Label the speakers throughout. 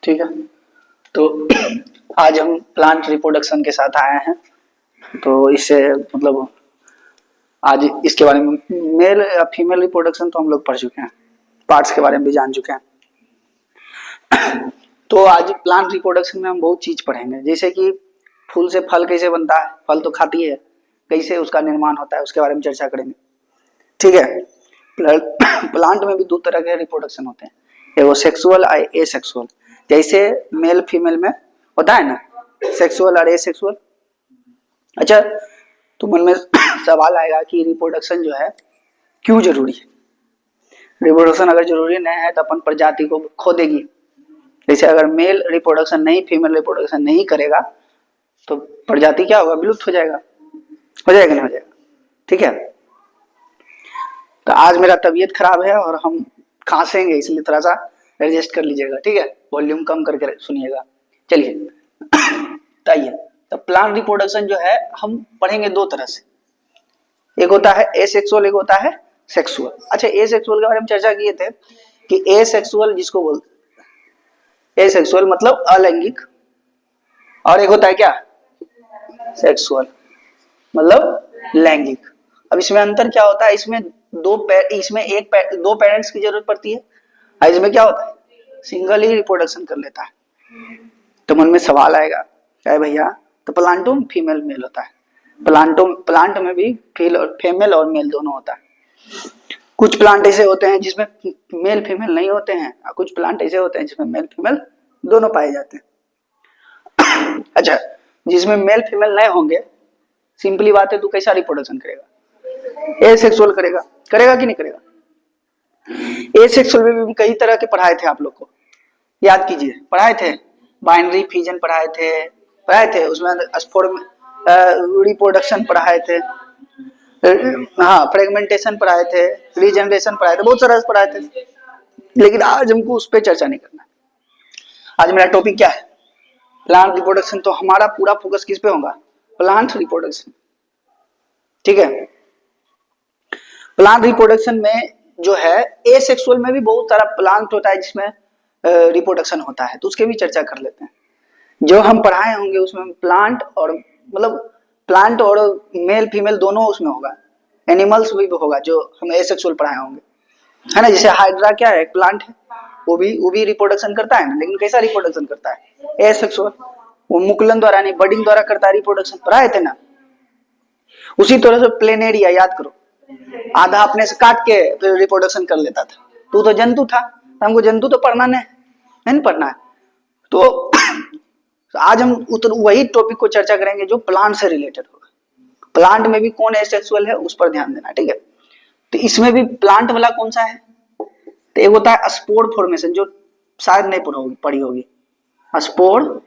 Speaker 1: ठीक है। तो आज हम प्लांट रिप्रोडक्शन के साथ आए हैं। तो इससे मतलब आज इसके बारे में मेल या फीमेल रिप्रोडक्शन तो हम लोग पढ़ चुके हैं, पार्ट्स के बारे में भी जान चुके हैं। तो आज प्लांट रिप्रोडक्शन में हम बहुत चीज पढ़ेंगे, जैसे कि फूल से फल कैसे बनता है, फल तो खाती है, कैसे उसका निर्माण होता है उसके बारे में चर्चा करेंगे। ठीक है। प्लांट में भी दो तरह के रिप्रोडक्शन होते हैं, एगो सेक्सुअल और एसेक्सुअल। जैसे मेल फीमेल में होता है ना, सेक्सुअल और एसेक्सुअल। अच्छा, तो मन में सवाल आएगा कि रिप्रोडक्शन जो है क्यों जरूरी है। रिप्रोडक्शन अगर जरूरी नहीं है तो अपन प्रजाति को खो देगी। जैसे अगर मेल रिप्रोडक्शन नहीं, फीमेल रिप्रोडक्शन नहीं करेगा तो प्रजाति क्या होगा, विलुप्त हो जाएगा। हो जाएगा नहीं हो जाएगा। ठीक है। तो आज मेरा तबीयत खराब है और हम खांसेंगे, इसलिए थोड़ा सा एडजस्ट कर लीजिएगा। ठीक है, वॉल्यूम कम करके सुनिएगा। चलिए बताइए। तो प्लांट रिप्रोडक्शन जो है हम पढ़ेंगे दो तरह से, एक होता है एसेक्सुअल, एक होता है सेक्सुअल। अच्छा, एसेक्सुअल के बारे में चर्चा किए थे कि एसेक्सुअल जिसको बोलते हैं, एसेक्सुअल मतलब अलैंगिक, और एक होता है क्या, सेक्सुअल मतलब लैंगिक। अब इसमें अंतर क्या होता है, इसमें दो पेरेंट्स की जरूरत पड़ती है, और इसमें क्या होता है, सिंगल ही रिप्रोडक्शन कर लेता है। तो मन में सवाल आएगा, क्या भैया, तो प्लांटों में फीमेल मेल होता है, प्लांट में भी फीमेल और मेल दोनों होता है। कुछ प्लांट ऐसे होते हैं जिसमें मेल फीमेल नहीं होते हैं, और कुछ प्लांट ऐसे होते हैं जिसमें मेल फीमेल दोनों पाए जाते हैं। अच्छा, जिसमें मेल फीमेल नहीं होंगे, सिंपली बात है, तू कैसा रिप्रोडक्शन करेगा, एसेक्सुअल करेगा। करेगा कि नहीं करेगा। एसेक्सुअल में भी कई तरह के पढ़ाए थे आप लोग को, याद कीजिए, पढ़ाए थे। बाइनरी फिजन पढ़ाए थे उसमें स्पोर्म रिप्रोडक्शन पढ़ाए थे, हाँ फ्रेगमेंटेशन पढ़ाए थे, रीजनरेशन पढ़ाए थे, बहुत सारा पढ़ाए थे। लेकिन आज हमको उस पर चर्चा नहीं करना। आज मेरा टॉपिक क्या है, प्लांट रिप्रोडक्शन। तो हमारा पूरा फोकस किस पे होगा, प्लांट रिप्रोडक्शन। ठीक है। प्लांट रिप्रोडक्शन में जो है एसेक्सुअल में भी बहुत सारा प्लांट होता है जिसमें रिप्रोडक्शन होता है, तो उसके भी चर्चा कर लेते हैं। जो हम पढ़ाए होंगे उसमें प्लांट और मतलब प्लांट और मेल फीमेल दोनों उसमें होगा, एनिमल्स भी होगा जो हम एसेक्सुअल पढ़ाए होंगे, है ना। जैसे हाइड्रा क्या है, एक प्लांट है, वो भी रिप्रोडक्शन करता है ना, लेकिन कैसा रिप्रोडक्शन करता है, एसेक्सुअल। वो मुकुलन द्वारा नहीं, बडिंग द्वारा करता है रिप्रोडक्शन, पढ़ाए थे ना। उसी तरह से प्लेनेरिया याद करो, आधा अपने से काट के फिर रिप्रोडक्शन कर लेता था। तू तो जंतु था, हमको जंतु तो पढ़ना नहीं पढ़ना है। तो आज हम वही टॉपिक को चर्चा करेंगे जो प्लांट से रिलेटेड होगा। प्लांट में भी कौन एसेक्सुअल है उस पर ध्यान देना। ठीक है। तो इसमें भी प्लांट वाला कौन सा है, तो एक होता है स्पोर फॉर्मेशन, जो शायद नहीं पढ़ी होगी, स्पोर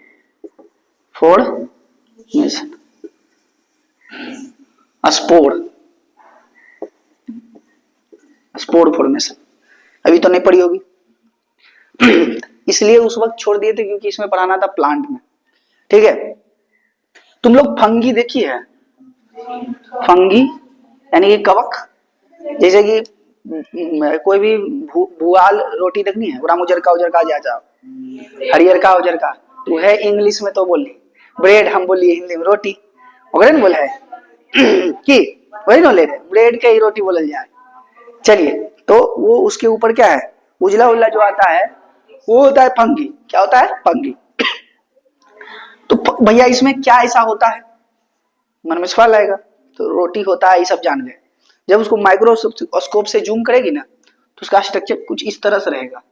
Speaker 1: फॉर्मेशन। स्पोर फॉर्मेशन अभी तो नहीं पढ़ी होगी, इसलिए उस वक्त छोड़ दिए थे क्योंकि इसमें पढ़ाना था प्लांट में। ठीक है। तुम लोग फंगी देखी है, फंगी यानी कि कवक। जैसे कि कोई भी भुआल रोटी देखनी है, उजर का जा जाओ, हरियर का उजर का, तो है इंग्लिश में तो बोली ब्रेड, हम बोलिए हिंदी में रोटी वगैरह नहीं बोला है कि वही ना ले रहे, ब्रेड के ही रोटी बोलल जाए। चलिए, तो वो उसके ऊपर क्या है, उजला उजला जो आता है वो होता है फंगी। क्या होता है, फंगी। तो भैया इसमें क्या ऐसा होता है, मन में सवाल आएगा। तो रोटी होता है, ये सब जान गए। जब उसको माइक्रोस्कोप से जूम करेगी ना, तो उसका स्ट्रक्चर कुछ इस तरह से रहेगा।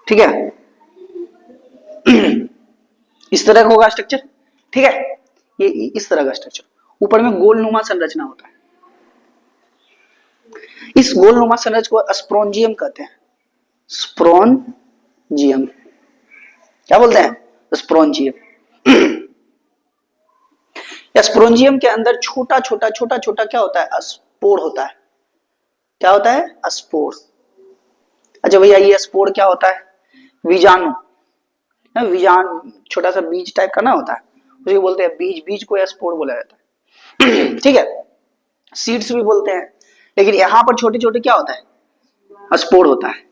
Speaker 1: ठीक है, इस तरह का होगा स्ट्रक्चर। ठीक है, ये इस तरह का स्ट्रक्चर, ऊपर में गोलनुमा संरचना होता है। इस गोलनुमा संरचना को स्पोरेंजियम कहते हैं। स्पोरेंजियम क्या बोलते हैं, स्पोरेंजियम। स्पोरेंजियम के अंदर छोटा छोटा क्या होता है, स्पोर होता है। क्या होता है, स्पोर। अच्छा भैया, ये स्पोर क्या होता है, बीजाणु। छोटा सा बीज टाइप का ना होता है, उसे बोलते हैं बीज। बीज को स्पोर बोला जाता है। ठीक है, सीड्स भी बोलते हैं, लेकिन यहां पर छोटे छोटे क्या होता है, स्पोर होता है।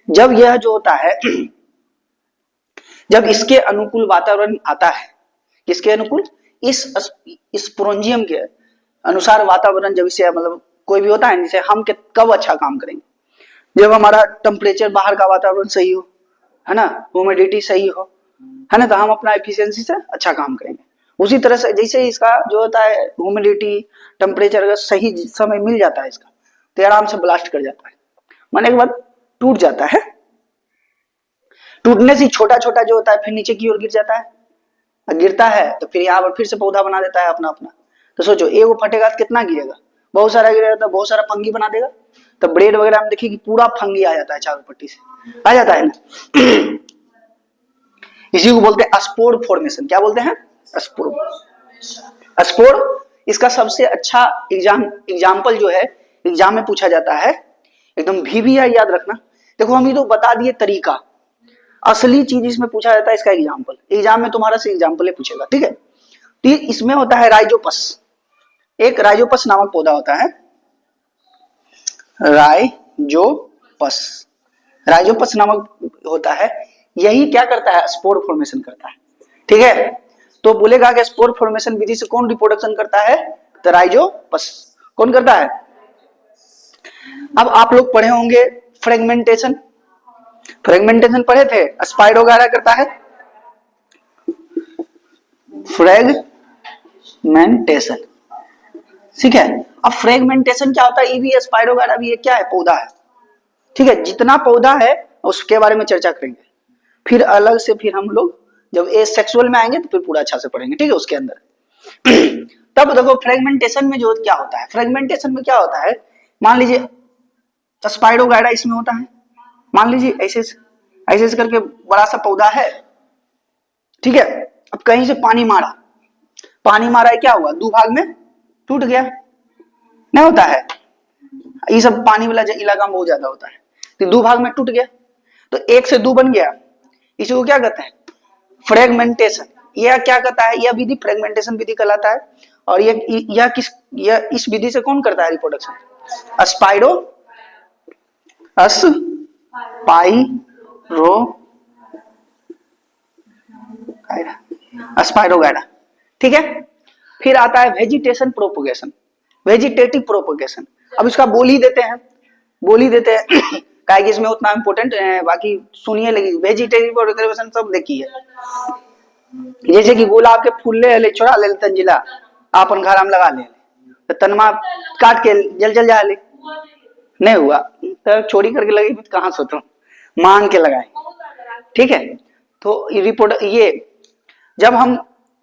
Speaker 1: जब यह जो होता है जब इसके अनुकूल वातावरण आता है, किसके अनुकूल, इस स्पोरेंजियम के अनुसार वातावरण जब इसे मतलब कोई भी होता है जिसे हम कब अच्छा काम करेंगे, जब हमारा टेम्परेचर बाहर का वातावरण सही हो, है ना, ह्यूमिडिटी सही हो, है ना, तो हम अपना एफिशिएंसी से अच्छा काम करेंगे। उसी तरह से जैसे इसका जो होता है ह्यूमिडिटी टेम्परेचर अगर सही समय मिल जाता है इसका, तो आराम से ब्लास्ट कर जाता है, माने के बाद टूट जाता है। टूटने से छोटा छोटा जो होता है फिर नीचे की ओर गिर जाता है, गिरता है तो फिर यहाँ पर फिर से पौधा बना देता है अपना अपना। तो सोचो एक वो फटेगा तो कितना गिरेगा, बहुत सारा गिरेगा तो बहुत सारा फंगी बना देगा। तो ब्रेड वगैरह में देखिए कि पूरा फंगी आ जाता है, चारों पट्टी से आ जाता है ना। इसी को बोलते हैं स्पोर फॉर्मेशन। क्या बोलते हैं, स्पोर। स्पोर इसका सबसे अच्छा एग्जाम्पल जो है एग्जाम में पूछा जाता है, एकदम VVI याद रखना। देखो हम ये तो बता दिए तरीका, असली चीज इसमें पूछा जाता है इसका एग्जाम्पल। एग्जाम में तुम्हारा से एग्जाम्पल ही पूछेगा, ठीक है। तो इसमें होता है राइजोपस, एक राइजोपस नामक पौधा होता है, राइजोपस, राइजोपस नामक होता है। यही क्या करता है, स्पोर फॉर्मेशन करता है, ठीक है। तो बोलेगा कि स्पोर फॉर्मेशन विधि से कौन रिप्रोडक्शन करता है, तो राइजोपस कौन करता है। अब आप लोग पढ़े होंगे फ्रेगमेंटेशन, फ्रेगमेंटेशन पढ़े थे, स्पाइरोगायरा करता है फ्रेगमेंटेशन, ठीक है। अब फ्रेगमेंटेशन क्या होता है, ये भी स्पाइरोगायरा भी क्या है, पौधा है, ठीक है। जितना पौधा है उसके बारे में चर्चा करेंगे, फिर अलग से फिर हम लोग जब एसेक्सुअल में आएंगे तो फिर पूरा अच्छा से पढ़ेंगे, ठीक है, उसके अंदर। तब देखो फ्रेगमेंटेशन में जो क्या होता है, फ्रेगमेंटेशन में क्या होता है, मान लीजिए स्पाइरोगायरा इसमें होता है, मान लीजिए ऐसे ऐसे करके बड़ा सा पौधा है, ठीक है। अब कहीं से पानी मारा, पानी मारा है, क्या हुआ, दो भाग में टूट गया, नहीं होता है, ये सब पानी वाला इलाका में बहुत ज्यादा होता है, तो दो भाग में टूट गया, तो एक से दो बन गया, इसी को क्या कहते हैं, फ्रेगमेंटेशन। यह क्या कहता है, यह विधि फ्रेगमेंटेशन विधि कहलाता है। और यह इस विधि से कौन करता है रिप्रोडक्शन, स्पाइरो स्पाइरोगायरा, ठीक है। फिर आता है वेजिटेशन प्रोपोगेशन, वेजिटेटिव प्रोपोगेशन। अब इसका बोल ही देते हैं, बोल ही देते हैं क्या कि इसमें उतना इंपोर्टेंट है, बाकी सुनिए, लेकिन वेजिटेटिव प्रोपोगेशन सब देखिए। जैसे कि गुलाब के फूल ले छोड़ा ले तंजिला अपन घर में लगा ले, तो तनमा काट के जल जल जा ले, नहीं हुआ तो चोरी करके लगे कहां से, तुम मांग के लगाए, ठीक है। तो रिपोर्ट ये जब हम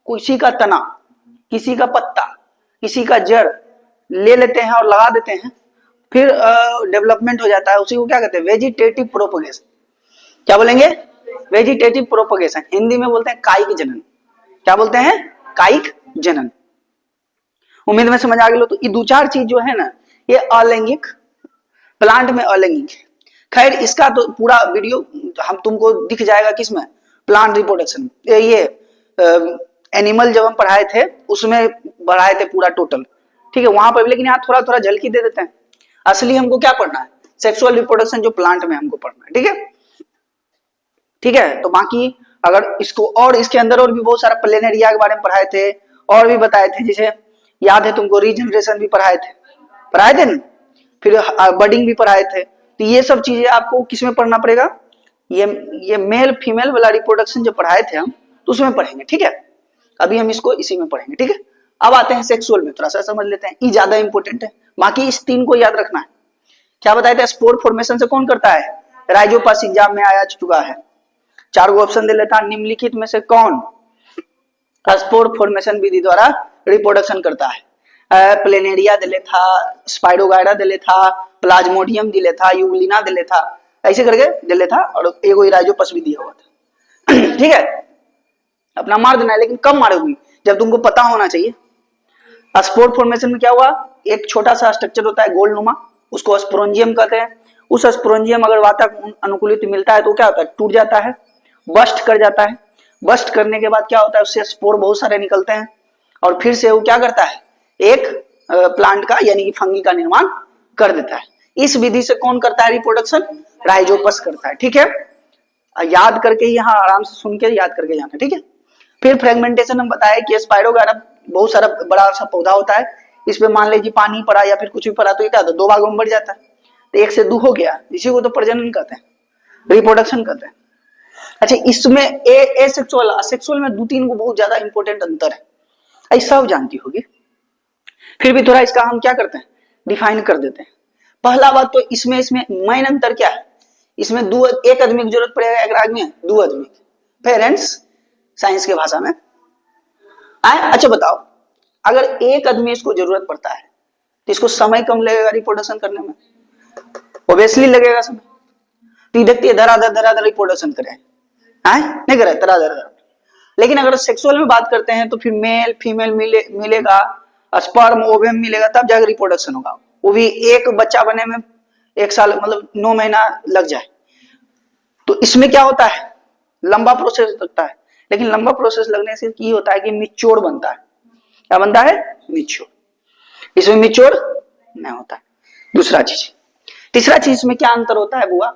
Speaker 1: किसी का तना, किसी का पत्ता, किसी का जड़ ले लेते हैं और लगा देते हैं, फिर डेवलपमेंट हो जाता है, उसी को क्या कहते हैं, वेजिटेटिव प्रोपोगेशन। क्या बोलेंगे, वेजिटेटिव प्रोपोगेशन। हिंदी में बोलते हैं कायिक जनन। क्या बोलते हैं, कायिक जनन। उम्मीद में समझ आ गई लो। तो ये दो चार चीज जो है ना, ये अलैंगिक, प्लांट में अलैंगिक है। खैर इसका तो पूरा वीडियो हम तुमको दिख जाएगा किसमें, प्लांट रिप्रोडक्शन। ये एनिमल जब हम पढ़ाए थे उसमें पढ़ाए थे पूरा टोटल, ठीक है, वहां पर। लेकिन यहाँ थोड़ा थोड़ा झलकी दे देते हैं, असली हमको क्या पढ़ना है, सेक्सुअल रिप्रोडक्शन जो प्लांट में हमको पढ़ना है, ठीक है, ठीक है। तो बाकी अगर इसको और इसके अंदर और भी बहुत सारा प्लेनेरिया के बारे में पढ़ाए थे और भी बताए थे, जैसे याद है तुमको रीजनरेशन भी पढ़ाए थे ना, फिर बडिंग भी पढ़ाए थे। तो ये सब चीजें आपको किसमें पढ़ना पड़ेगा, ये मेल फीमेल वाला रिप्रोडक्शन जो पढ़ाए थे हम, तो उसमें पढ़ेंगे, ठीक है। अभी हम इसको इसी में पढ़ेंगे, ठीक है। अब आते हैं सेक्सुअल में, थोड़ा सा समझ लेते हैं, ये ज्यादा इंपॉर्टेंट है। बाकी इस तीन को याद रखना है। क्या बताए थे, स्पोर फॉर्मेशन से कौन करता है, राइजोपस एग्जाम में आया चुका है। चार गो ऑप्शन दे लेता, निम्नलिखित में से कौन स्पोर फॉर्मेशन विधि द्वारा रिप्रोडक्शन करता है। प्लेनेरिया दिले था, स्पाइरोगायरा दिले था, प्लाज्मोडियम दिले था, यूग्लिना दिले था, ऐसे करके दिले था, और एगो राइजोपस भी दिया हुआ था। ठीक है, अपना मार देना है, लेकिन कब मारोगी, जब तुमको पता होना चाहिए। स्पोर फॉर्मेशन में क्या हुआ, एक छोटा सा स्ट्रक्चर होता है गोलनुमा, उसको स्पोरेंजियम कहते हैं। उस स्पोरेंजियम अगर वातावरण अनुकूलित मिलता है तो क्या होता है, टूट जाता है, बस्ट कर जाता है। बस्ट करने के बाद क्या होता है, उससे स्पोर बहुत सारे निकलते हैं, और फिर से वो क्या करता है, एक प्लांट का यानी कि फंगी का निर्माण कर देता है। इस विधि से कौन करता है रिप्रोडक्शन, राइजोपस करता है। ठीक है, याद करके यहाँ आराम से सुन के याद करके जाना, ठीक है। फिर फ्रेगमेंटेशन हम बताया कि स्पाइरोगायरा बहुत सारा बड़ा सा पौधा होता है, इसमें मान लीजिए पानी पड़ा या फिर कुछ भी पड़ा तो ये क्या होता है, दो भागों में बढ़ जाता है, तो एक से दो हो गया, इसी को तो प्रजनन कहते हैं, रिप्रोडक्शन कहते हैं। अच्छा, इसमें एसेक्सुअल असेक्सुअल में 2-3 को बहुत ज्यादा इंपॉर्टेंट अंतर है, ऐसा सब जानती होगी, फिर भी थोड़ा इसका हम क्या करते हैं, डिफाइन कर देते हैं। पहला बात तो इसमें मेन अंतर क्या है, इसमें एक आदमी की जरूरत पड़ेगा, एक आदमी है, 2 आदमी, पेरेंट्स साइंस के भाषा में आए। अच्छा बताओ, अगर एक आदमी इसको जरूरत पड़ता है तो इसको समय कम लगेगा रिप्रोडक्शन करने में, ऑब्वियसली लगेगा समय। तो देखती है धराधर रिप्रोडक्शन करे, नहीं करे धराधर। लेकिन अगर सेक्सुअल में बात करते हैं तो फिर मेल फीमेल मिलेगा, स्पर्म ओवम मिलेगा, तब जाकर रिप्रोडक्शन होगा, वो भी एक बच्चा बने में 1 साल मतलब 9 महीना लग जाए। तो इसमें क्या होता है, लंबा प्रोसेस लगता है, लेकिन लंबा प्रोसेस लगने से की होता है कि मिच्योर बनता है। क्या बनता है, मिच्योर। इसमें मिच्योर नहीं होता है। दूसरा चीज, तीसरा चीज में क्या अंतर होता है बुआ,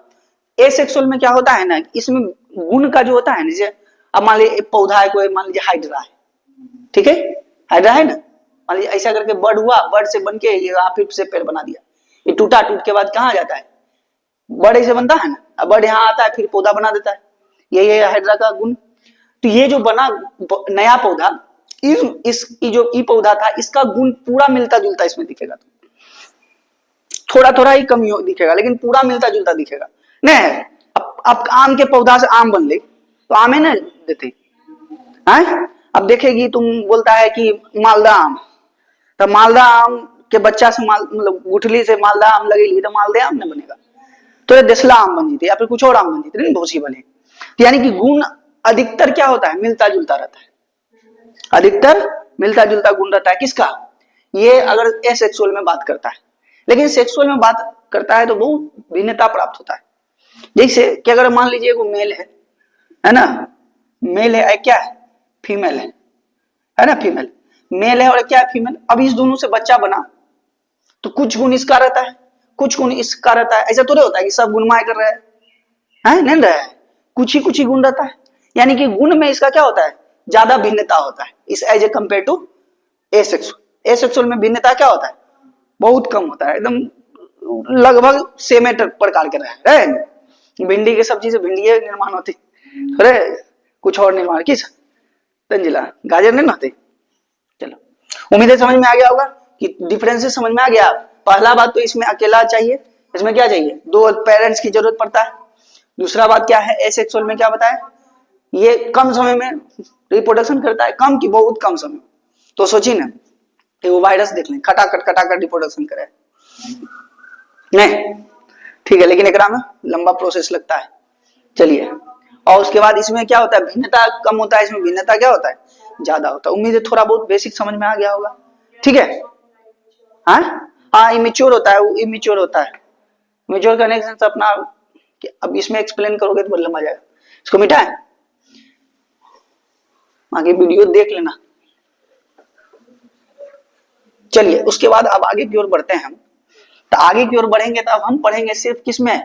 Speaker 1: एसेक्सुअल में क्या होता है ना, इसमें गुण का जो होता है ना, जैसे अब मान लीजिए पौधा है कोई, मान लीजिए हाइड्रा है, ठीक है, हाइड्रा है ना, मान लीजिए ऐसा करके बर्ड हुआ, बर्ड से बन के ये फिर से पेड़ बना दिया, ये टूट के बाद कहाँ जाता है, बर्ड ऐसे बनता है ना, अब बर्ड यहाँ आता है फिर पौधा बना देता है, ये हाइड्रा का गुण। तो ये जो बना नया पौधा, इसकी जो ई पौधा था, इसका गुण पूरा मिलता जुलता इसमें दिखेगा, थोड़ा थोड़ा ही कमी दिखेगा, लेकिन पूरा मिलता जुलता दिखेगा नहीं। अब आम के पौधा से आम बन ले तो आम है ना देते हैं। अब देखेगी तुम, बोलता है कि मालदा आम, तो मालदा आम के बच्चा से मतलब गुठली से मालदा आम लगेगी तो मालदा आम नहीं बनेगा, तो ये देसला आम बन जीते या फिर कुछ और आम बन जीते, बहुत सी बने। यानी कि गुण अधिकतर क्या होता है, मिलता जुलता रहता है, अधिकतर मिलता जुलता गुण रहता है किसका, ये अगर एसेक्सुअल में बात करता है। लेकिन सेक्सुअल में बात करता है तो बहुत भिन्नता प्राप्त होता है। जैसे कि अगर मान लीजिए वो मेल है ना, मेल है, क्या है, फीमेल है ना, फीमेल मेल है और क्या है, फीमेल। अब इस दोनों से बच्चा बना तो कुछ गुण इसका रहता है, कुछ गुण इसका रहता है, ऐसा थोड़ी होता है कि सब गुणमाय कर रहे हैं, नहीं रहे, कुछ ही गुण रहता है। यानी कि गुण में इसका क्या होता है, ज्यादा भिन्नता होता है इस as a compare to asexual. Asexual में भिन्नता क्या होता है, बहुत कम होता है, एकदम लगभग सेम प्रकार के रहे। भिंडी की सब्जी से भिंडी निर्माण होती, अरे कुछ और निर्माण किस तंजिला गाजर नहीं होते। चलो, उम्मीद है समझ में आ गया होगा कि डिफरेंसेस समझ में आ गया। पहला बात तो इसमें अकेला चाहिए, इसमें क्या चाहिए, 2 पेरेंट्स की जरूरत पड़ता है। दूसरा बात क्या है, एसेक्सुअल में क्या बताया, ये कम समय में रिप्रोडक्शन करता है, कम की बहुत कम समय। तो सोचिए ना, वो वायरस देख लें, खटाखट रिप्रोडक्शन करे नहीं, ठीक है, लेकिन एकरा में लंबा प्रोसेस लगता है। चलिए, और उसके बाद इसमें क्या होता है, भिन्नता कम होता है, इसमें भिन्नता क्या होता है, ज्यादा होता है। उम्मीद है थोड़ा बहुत बेसिक समझ में आ गया होगा, ठीक है। हाँ, इमेच्योर होता है, वो इमेच्योर होता है। इमेच्योर करने से अपना, अब इसमें एक्सप्लेन करोगे तो बहुत लंबा जाएगा, इसको मिटाएं, आगे वीडियो देख लेना। चलिए, उसके बाद अब आगे की ओर बढ़ते हैं हम। तो आगे की ओर बढ़ेंगे तो अब हम पढ़ेंगे सिर्फ किसमें,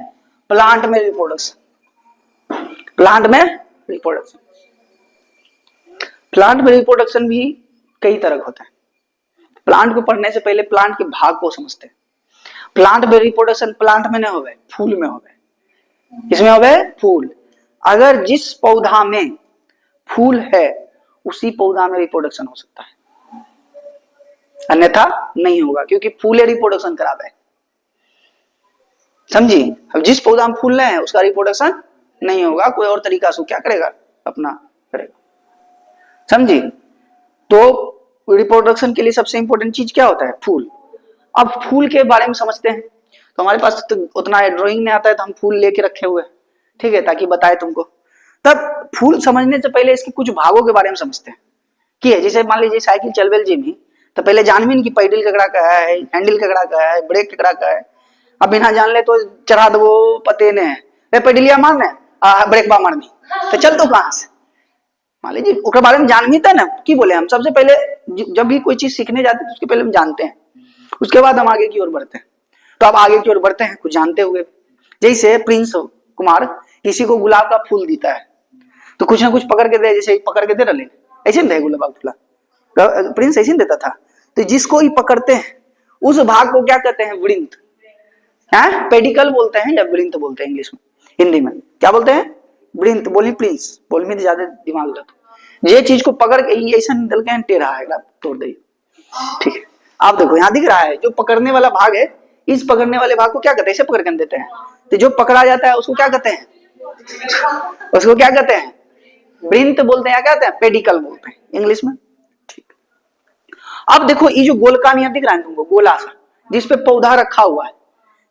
Speaker 1: प्लांट में रिप्रोडक्शन। प्लांट में रिप्रोडक्शन, प्लांट में रिप्रोडक्शन भी कई तरह का होता है। प्लांट को पढ़ने से पहले प्लांट के भाग को समझते हैं। प्लांट में रिप्रोडक्शन प्लांट में नहीं होवे, फूल में होवे। किसमें होवे, फूल। अगर जिस पौधा में फूल है उसी पौधा में रिप्रोडक्शन हो सकता है, अन्यथा नहीं होगा, क्योंकि फूल रिप्रोडक्शन करावे, समझी। अब जिस पौधा में फूल हैं उसका रिप्रोडक्शन नहीं होगा, कोई और तरीका से क्या करेगा, अपना करेगा, समझी। तो रिप्रोडक्शन के लिए सबसे इंपॉर्टेंट चीज क्या होता है, फूल। अब फूल के बारे में समझते हैं। तो हमारे पास तो उतना ड्राइंग नहीं आता है, तो हम फूल लेके रखे हुए, ठीक है, ताकि बताए तुमको। तब फूल समझने से पहले इसके कुछ भागों के बारे में समझते हैं कि है, जैसे मान लीजिए साइकिल चलवेल जी में, तो पहले जानबीन की पैडल ककड़ा का है, हैंडल ककड़ा का है, ब्रेक ककड़ा का है। अब बिना जान ले तो चढ़ा दो पते ने, पैडलिया मारने ब्रेक बा मारनी, तो चल तो कहां से, मान लीजिए उसके बारे में जान मिलता है ना, कि बोले हम सबसे पहले जब भी कोई चीज सीखने जाते हैं उसके पहले हम जानते हैं, उसके बाद हम आगे की ओर बढ़ते हैं। तो अब आगे की ओर बढ़ते हैं कुछ जानते हुए। जैसे प्रिंस कुमार किसी को गुलाब का फूल देता है तो कुछ ना कुछ पकड़ के दे, जैसे पकड़ के दे रहे ऐसे नहीं गुलाब का फूला, प्रिंस ऐसे नहीं देता था। तो जिसको ही पकड़ते हैं उस भाग को क्या कहते हैं? वृंत। है पेडिकल बोलते हैं या वृंत बोलते हैं इंग्लिश में, हिंदी में क्या बोलते हैं? वृंत। बोली प्रिंस, बोल में ज्यादा दिमाग लगा। ये चीज को पकड़ के ऐसा निकल के टेढ़ा है, तोड़ दे। ठीक है, आप देखो यहाँ दिख रहा है जो पकड़ने वाला भाग है, इस पकड़ने वाले भाग को क्या कहते हैं? ऐसे पकड़ कर देते हैं। तो जो पकड़ा जाता है उसको क्या कहते हैं? उसको क्या कहते हैं? वृंत बोलते हैं या क्या कहते हैं? पेडिकल बोलते हैं इंग्लिश में। ठीक, अब देखो ये जो गोलका नियम दिख रहा है तुमको, गोला सा जिसपे पौधा रखा हुआ है,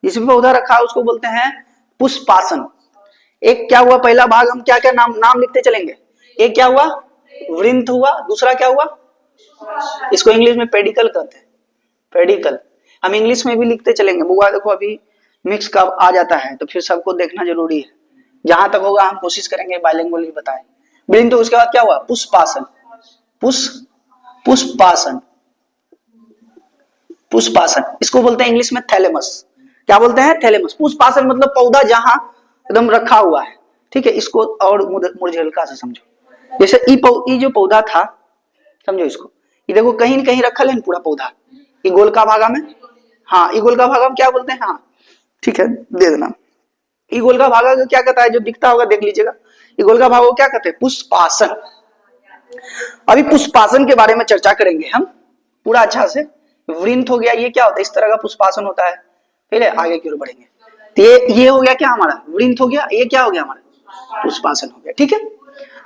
Speaker 1: जिसपे पौधा रखा है उसको बोलते हैं पुष्पासन। एक क्या हुआ? पहला भाग हम क्या क्या नाम लिखते चलेंगे। एक क्या हुआ? वृंत हुआ। दूसरा क्या हुआ? इसको इंग्लिश में पेडिकल कहते हैं, पेडिकल। हम इंग्लिश में भी लिखते चलेंगे। बुआ देखो अभी मिक्स का आ जाता है तो फिर सबको देखना जरूरी है। जहां तक होगा हम कोशिश करेंगे बाइलिंगुअली बताएं। वृंत, तो उसके बाद क्या हुआ? पुष्पासन। पुष्पासन, पुष्पासन इसको बोलते हैं इंग्लिश में थैलेमस। क्या बोलते हैं? थैलेमस। पुष्पासन मतलब पौधा जहां एकदम रखा हुआ है। ठीक है, इसको और मुरझेलका से समझो। जैसे ये जो पौधा था, समझो इसको, ये देखो कहीं न कहीं रखा है पूरा पौधा, ये गोलका भागा में। हाँ, ये गोलका भागा में क्या बोलते हैं? हाँ ठीक है, दे देना। ये गोलका भागा क्या कहता है? जो दिखता होगा देख लीजिएगा। ये गोलका भागा को क्या कहते हैं? पुष्पासन। अभी पुष्पासन के बारे में चर्चा करेंगे हम पूरा अच्छा से। वृंत हो गया, ये क्या होता है? इस तरह का पुष्पासन होता है। फिर आगे की ओर बढ़ेंगे तो ये हो गया क्या हमारा? वृंत हो गया। ये क्या हो गया हमारा? पुष्पासन हो गया। ठीक है,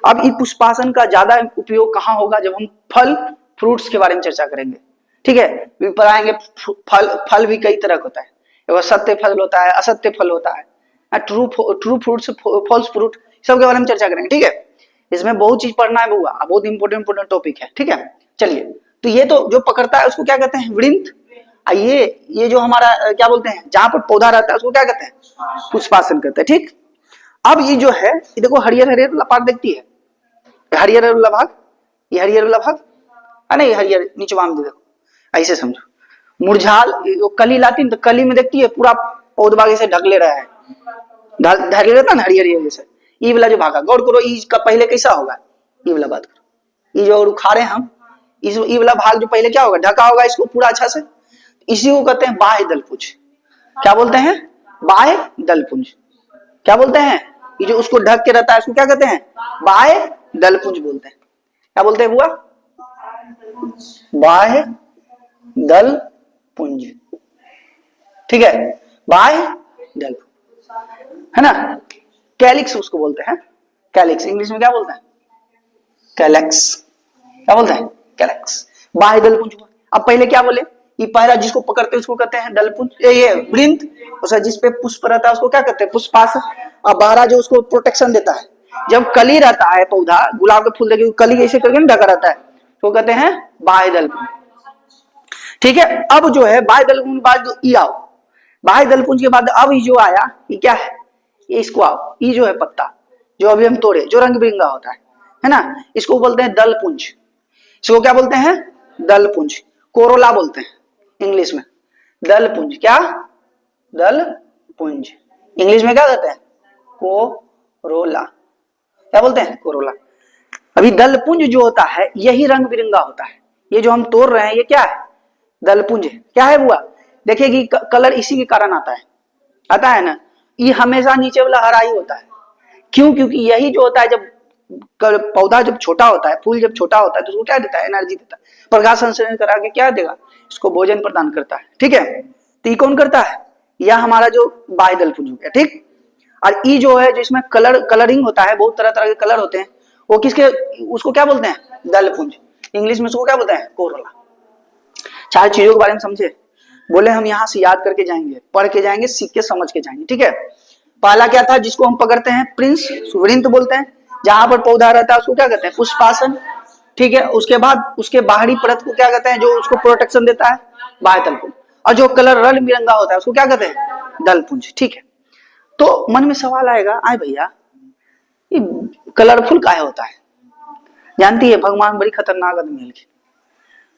Speaker 1: अब इस पुष्पासन का ज्यादा उपयोग कहाँ होगा? जब हम फल फ्रूट्स के बारे में चर्चा करेंगे। ठीक है, पढ़ाएंगे फल भी कई तरह का होता है। सत्य फल होता है, असत्य फल होता है, ट्रू फ्रूट्स, फॉल्स फ्रूट, सब के बारे में चर्चा करेंगे। ठीक है, इसमें बहुत चीज पढ़ना है बुआ, बहुत इंपोर्टेंट टॉपिक है। ठीक है, चलिए, तो ये तो जो पकड़ता है उसको क्या कहते हैं? वृंत। ये जो हमारा क्या बोलते हैं? जहां पर पौधा रहता है उसको क्या कहते हैं? पुष्पासन कहते हैं। ठीक, अब ये जो है, ये देखो हरियर हरियर भाग देखती है, हरियर वाला भाग, ये हरियर वाला भाग है ना, ये हरियर नीचवा में देखो, ऐसे समझो। मुरझाल कली लाती है तो कली में देखती है पूरा पौधा से ढक ले रहा है, ढक ले रहता है ना हरियर जैसे। ये वाला जो भागा, गौर करो ई का पहले कैसा होगा? ये वाला बात करो, ये जो उखाड़े हम, ये वाला भाग जो पहले क्या होगा? ढका होगा इसको पूरा अच्छा से। इसी को कहते हैं बाह्य दलपुंज। क्या बोलते हैं? बाह्य दलपुंज। क्या बोलते हैं? ये जो उसको ढक के रहता है उसको क्या कहते हैं? बाह्य दलपुंज बोलते हैं। क्या बोलते हैं बुआ? बाह्य दलपुंज। ठीक है, बाह्य दलपुंज है ना। कैलिक्स उसको बोलते हैं, कैलिक्स। इंग्लिश में क्या बोलते हैं? कैलेक्स। क्या बोलते हैं? कैलेक्स। बाह्य दलपुंज हुआ। अब पहले क्या बोले? ये पहला जिसको पकड़ते हैं उसको कहते हैं दलपुंज, ये वृंत। उसका जिसपे पुष्प रहता है उसको क्या कहते हैं? पुष्पासन। और बाहरा जो उसको प्रोटेक्शन देता है, जब कली रहता है पौधा, गुलाब के फूल देखिए कली ऐसे करके ढका रहता है, तो कहते हैं बाह्य दलपुंज। ठीक है, अब जो है बाह्य दलपुंज बाद ई आओ, बाह्य दलपुंज के बाद अब ये जो आया, ये क्या है? ये इसको आओ, ये जो है पत्ता जो अभी हम तोड़े, जो रंग बिरंगा होता है ना, इसको बोलते हैं दलपुंज। इसको क्या बोलते हैं? दलपुंज। कोरोला बोलते हैं इंग्लिश में, दलपुंज। क्या? दलपुंज। इंग्लिश में क्या कहते हैं? कोरोला। क्या बोलते हैं? कोरोला। अभी दलपुंज जो होता है यही रंग बिरंगा होता है। ये जो हम तोड़ रहे हैं ये क्या है? दलपुंज है। क्या है बुआ? देखिए कि कलर इसी के कारण आता है ना। ये हमेशा नीचे वाला हरा ही होता है। क्यों? क्योंकि यही जो होता है, जब पौधा जब छोटा होता है, फूल जब छोटा होता है तो उसको क्या देता है? एनर्जी देता है, प्रकाश संश्लेषण करा के क्या देगा? इसको भोजन प्रदान करता है। ठीक है, तो ये कौन करता है? यह हमारा जो बाह्य दलपुंज हो गया। ठीक, और ई जो है जिसमें कलरिंग होता है, बहुत तरह तरह के कलर होते हैं, वो किसके, उसको क्या बोलते हैं? दलपुंज। इंग्लिश में उसको क्या बोलते हैं? कोरोला। चार चीजों के बारे में समझे, बोले हम यहाँ से याद करके जाएंगे, पढ़ के जाएंगे, सीख के समझ के जाएंगे। ठीक है, पहला क्या था? जिसको हम पकड़ते हैं प्रिंस, वृंत बोलते हैं। जहां पर पौधा रहता है उसको क्या कहते हैं? पुष्पासन। ठीक है, उसके बाद उसके बाहरी परत को क्या कहते हैं? जो उसको प्रोटेक्शन देता है, बाह्य दलपुंज। और जो कलर रंग बिरंगा होता है उसको क्या कहते हैं? दलपुंज। ठीक है, तो मन में सवाल आएगा, आए भैया ये कलरफुल काहे होता है? जानती है भगवान बड़ी खतरनाक आदमी है,